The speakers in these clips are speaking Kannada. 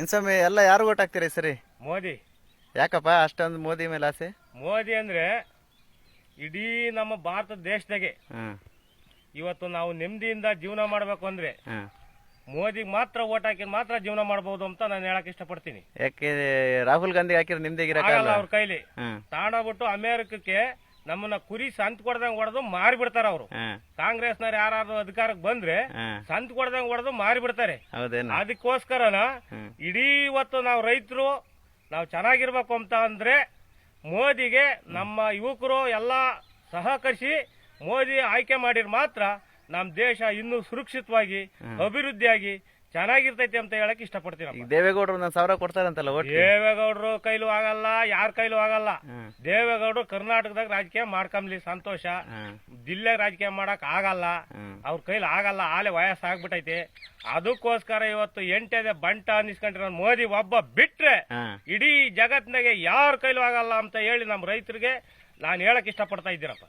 ಇನ್ಸ್ವಾಮಿ ಎಲ್ಲ ಯಾರು ಓಟ್ ಹಾಕ್ತೀರಿ ಸರಿ? ಮೋದಿ. ಯಾಕಪ್ಪ ಅಷ್ಟೊಂದು ಮೋದಿ ಮೇಲೆ ಆಸೆ? ಮೋದಿ ಅಂದ್ರೆ ಇಡೀ ನಮ್ಮ ಭಾರತ ದೇಶದಾಗೆ ಇವತ್ತು ನಾವು ನೆಮ್ಮದಿಯಿಂದ ಜೀವನ ಮಾಡಬೇಕು ಅಂದ್ರೆ ಮೋದಿಗೆ ಮಾತ್ರ ಓಟ್ ಹಾಕಿ ಮಾತ್ರ ಜೀವನ ಮಾಡಬಹುದು ಅಂತ ನಾನು ಹೇಳಕ್ ಇಷ್ಟಪಡ್ತೀನಿ. ಯಾಕೆ ರಾಹುಲ್ ಗಾಂಧಿ ಹಾಕಿದ್ರೆ ನಿಮ್ದಿಗಿರಲ್ಲ ಅವ್ರ ಕೈಲಿ ತಾಣಬಿಟ್ಟು ಅಮೆರಿಕಕ್ಕೆ ನಮ್ಮನ್ನ ಕುರಿ ಸಂತ ಕೊಡ್ದಂಗ್ ಹೊಡೆದು ಮಾರಿ ಬಿಡ್ತಾರ ಅವರು. ಕಾಂಗ್ರೆಸ್ನವ್ರು ಯಾರು ಅಧಿಕಾರಕ್ಕೆ ಬಂದ್ರೆ ಸಂತ ಕೊಡ್ದಂಗ್ ಹೊಡೆದು ಮಾರಿ ಬಿಡ್ತಾರೆ. ಅದಕ್ಕೋಸ್ಕರನ ಇಡೀ ಇವತ್ತು ನಾವು ರೈತರು ನಾವು ಚೆನ್ನಾಗಿರ್ಬೇಕು ಅಂತ ಅಂದ್ರೆ ಮೋದಿಗೆ ನಮ್ಮ ಯುವಕರು ಎಲ್ಲಾ ಸಹಕರಿಸಿ ಮೋದಿ ಆಯ್ಕೆ ಮಾಡಿರ್ ಮಾತ್ರ ನಮ್ ದೇಶ ಇನ್ನೂ ಸುರಕ್ಷಿತವಾಗಿ ಅಭಿವೃದ್ಧಿಯಾಗಿ ಚೆನ್ನಾಗಿರ್ತೈತಿ ಅಂತ ಹೇಳಕ್ ಇಷ್ಟಪಡ್ತೀನಿ. ದೇವೇಗೌಡರು 1,000 ಕೊಡ್ತಾರಂತಲ್ಲ? ದೇವೇಗೌಡರು ಕೈಲೂ ಆಗಲ್ಲ, ಯಾರ ಕೈಲೂ ಆಗಲ್ಲ. ದೇವೇಗೌಡರು ಕರ್ನಾಟಕದಾಗ ರಾಜಕೀಯ ಮಾಡ್ಕೊಂಬ್ಲಿ ಸಂತೋಷ, ಜಿಲ್ಲೆ ರಾಜಕೀಯ ಮಾಡಕ್ ಆಗಲ್ಲ, ಅವ್ರ ಕೈಲಿ ಆಗಲ್ಲ, ಆಲೆ ವಯಸ್ಸಾಗ್ಬಿಟ್ಟೈತಿ. ಅದಕ್ಕೋಸ್ಕರ ಇವತ್ತು ಎಂಟೆದೆ ಬಂಟ ಅನ್ನಿಸ್ಕೊಂಡಿರೋ ಮೋದಿ ಒಬ್ಬ ಬಿಟ್ರೆ ಇಡೀ ಜಗತ್ನಾಗೆ ಯಾರ ಕೈಲೂ ಆಗಲ್ಲ ಅಂತ ಹೇಳಿ ನಮ್ ರೈತರಿಗೆ ನಾನು ಹೇಳಕ್ ಇಷ್ಟಪಡ್ತಾ ಇದ್ದೀರಪ್ಪ.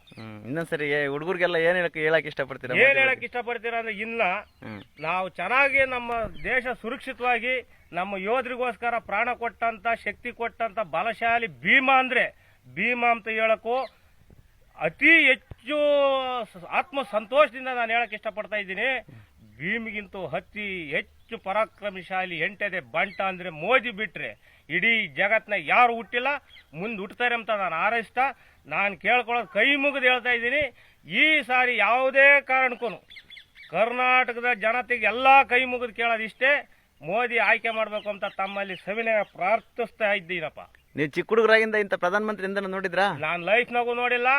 ಇನ್ನೊಂದ್ಸರಿ ಹುಡುಗರಿಗೆಲ್ಲ ಏನ್ ಹೇಳಕ್ ಇಷ್ಟಪಡ್ತೀರಾ? ಏನ್ ಹೇಳಕ್ ಇಷ್ಟಪಡ್ತೀರಾ ಅಂದ್ರೆ ಇನ್ನ ನಾವು ಚೆನ್ನಾಗಿ ನಮ್ಮ ದೇಶ ಸುರಕ್ಷಿತವಾಗಿ ನಮ್ಮ ಯೋಧರಿಗೋಸ್ಕರ ಪ್ರಾಣ ಕೊಟ್ಟಂತ ಶಕ್ತಿ ಕೊಟ್ಟಂತ ಬಲಶಾಲಿ ಭೀಮಾ ಅಂದ್ರೆ ಭೀಮಾ ಅಂತ ಹೇಳಕ್ಕೂ ಅತಿ ಹೆಚ್ಚು ಆತ್ಮ ಸಂತೋಷದಿಂದ ನಾನು ಹೇಳಕ್ ಇಷ್ಟಪಡ್ತಾ ಇದ್ದೀನಿ. ಭೀಮಿಗಿಂತೂ ಹೆಚ್ಚು ಪರಾಕ್ರಮಶಾಲಿ ಎಂಟೆದೆ ಬಂಟ ಅಂದ್ರೆ ಮೋದಿ ಬಿಟ್ರೆ ಇಡೀ ಜಗತ್ನ ಯಾರು ಹುಟ್ಟಿಲ್ಲ, ಮುಂದೆ ಹುಟ್ಟುತ್ತಾರೆ ಅಂತ ನಾನು ಹಾರೈಸ್ತಾ ನಾನು ಕೇಳ್ಕೊಳ್ಳೋದು ಕೈ ಮುಗಿದು ಹೇಳ್ತಾ ಇದ್ದೀನಿ. ಈ ಸಾರಿ ಯಾವುದೇ ಕಾರಣಕ್ಕೂ ಕರ್ನಾಟಕದ ಜನತೆಗೆ ಎಲ್ಲಾ ಕೈ ಮುಗಿದು ಕೇಳೋದು ಇಷ್ಟೇ, ಮೋದಿ ಆಯ್ಕೆ ಮಾಡ್ಬೇಕು ಅಂತ ತಮ್ಮಲ್ಲಿ ಸವಿನಯ ಪ್ರಾರ್ಥಿಸ್ತಾ ಇದ್ದೀನಪ್ಪ. ನೀವು ಚಿಕ್ಕ ಹುಡುಗರಾಗಿಂದ ಇಂತ ಪ್ರಧಾನಮಂತ್ರಿ ನೋಡಿದ್ರಾ? ನಾನ್ ಲೈಫ್ನಾಗೂ ನೋಡಿಲ್ಲ.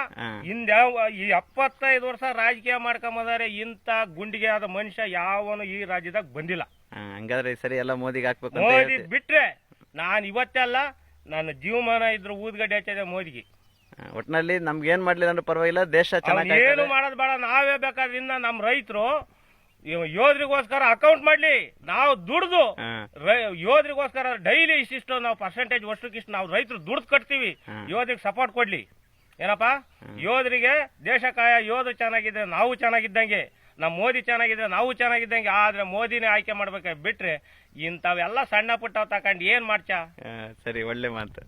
ಈ 75 ವರ್ಷ ರಾಜಕೀಯ ಮಾಡ್ಕೊಂಬಂದಾರೆ ಇಂತ ಗುಂಡಿಗೆ ಆದ ಮನುಷ್ಯ ಯಾವನು ಈ ರಾಜ್ಯದಾಗ ಬಂದಿಲ್ಲ. ಹಂಗಾದ್ರೆ ಸರಿ ಎಲ್ಲ ಮೋದಿಗೆ ಹಾಕ್ಬೇಕು. ಮೋದಿ ಬಿಟ್ರೆ ನಾನು ಇವತ್ತೆಲ್ಲ ನನ್ನ ಜೀವಮಾನ ಇದ್ರು ಊದ್ಗಡ್ಡೆ ಹಚ್ಚಿದೆ ಮೋದಿಗೆ. ಒಟ್ಟಿನಲ್ಲಿ ನಮ್ಗೆ ಏನ್ ಮಾಡ್ಲಿಲ್ಲ ಅಂದ್ರೆ ಪರವಾಗಿಲ್ಲ, ದೇಶ ಚೆನ್ನಾಗಿ ಏನು ಮಾಡೋದ್ ಬೇಡ, ನಾವೇ ಬೇಕಾದ್ರಿಂದ ನಮ್ ರೈತರು ಯೋಧರಿಗೋಸ್ಕರ ಅಕೌಂಟ್ ಮಾಡ್ಲಿ, ನಾವು ದುಡ್ದು ಯೋಧರಿಗೋಸ್ಕರ ಡೈಲಿ ಇಷ್ಟಿಷ್ಟು ನಾವು ಪರ್ಸೆಂಟೇಜ್ ವರ್ಷಕ್ಕಿಷ್ಟು ನಾವು ರೈತರು ದುಡ್ದು ಕಟ್ತೀವಿ, ಯೋಧರಿಗೆ ಸಪೋರ್ಟ್ ಕೊಡ್ಲಿ. ಏನಪ್ಪಾ, ಯೋಧರಿಗೆ ದೇಶ ಕಾಯ ಯೋಧ ಚೆನ್ನಾಗಿದ್ರೆ ನಾವು ಚೆನ್ನಾಗಿದ್ದಂಗೆ, ನಮ್ಮ ಮೋದಿ ಚೆನ್ನಾಗಿದ್ರೆ ನಾವು ಚೆನ್ನಾಗಿದ್ದಂಗೆ. ಆದ್ರೆ ಮೋದಿನೇ ಆಯ್ಕೆ ಮಾಡ್ಬೇಕು ಬಿಟ್ರೆ ಇಂಥವೆಲ್ಲ ಸಣ್ಣ ಪುಟ್ಟ ತಕೊಂಡ್ ಏನ್ ಮಾಡ್ಚಾ? ಸರಿ, ಒಳ್ಳೆ ಮಾತು.